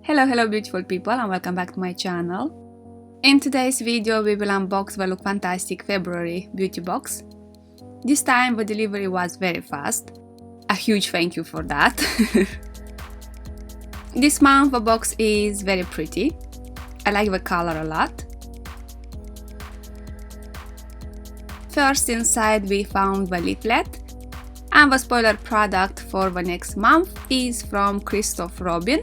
Hello beautiful people, and welcome back to my channel. In today's video we will unbox the LOOKFANTASTIC February beauty box. This time the delivery was very fast. A huge thank you for that. This month the box is very pretty. I like the color a lot. First, inside we found the leaflet, and the spoiler product for the next month is from Christoph Robin.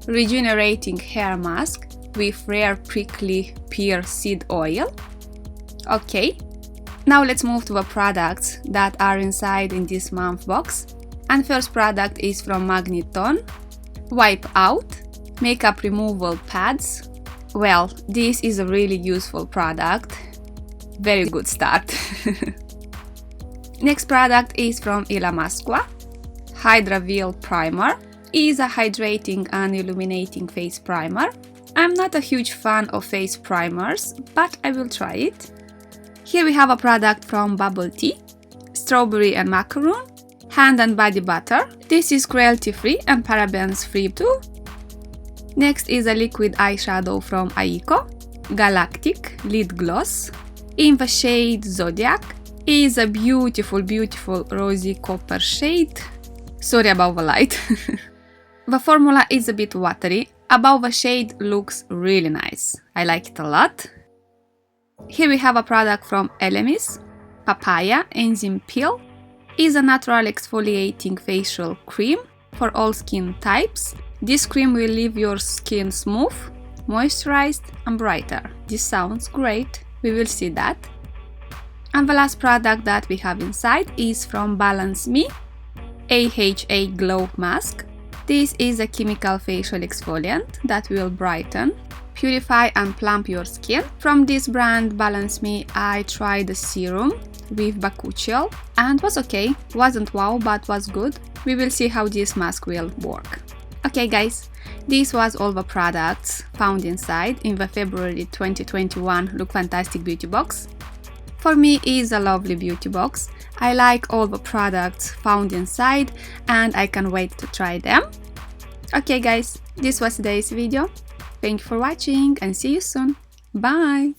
Regenerating hair mask with rare prickly pear seed oil. Okay, now let's move to the products that are inside in this month box. And first product is from Magneton. Wipe Out makeup removal pads. Well, this is a really useful product. Very good start. Next product is from Ilamasqua. Hydra Veil Primer. Is a hydrating and illuminating face primer. I'm not a huge fan of face primers, but I will try it. Here we have a product from Bubble Tea. Strawberry and macaroon. Hand and body butter. This is cruelty free and parabens free too. Next is a liquid eyeshadow from Aiko. Galactic Lid Gloss. In the shade Zodiac. Is a beautiful rosy copper shade. Sorry about the light. The formula is a bit watery, above the shade looks really nice. I like it a lot. Here we have a product from Elemis. Papaya Enzyme Peel is a natural exfoliating facial cream for all skin types. This cream will leave your skin smooth, moisturized and brighter. This sounds great, we will see that. And the last product that we have inside is from Balance Me. AHA Glow Mask. This is a chemical facial exfoliant that will brighten, purify and plump your skin. From this brand Balance Me, I tried the serum with bakuchiol and was okay. Wasn't wow, but was good. We will see how this mask will work. Okay guys, this was all the products found inside in the February 2021 LOOKFANTASTIC beauty box. For me, it is a lovely beauty box. I like all the products found inside and I can't wait to try them. Okay guys, this was today's video. Thank you for watching and see you soon. Bye!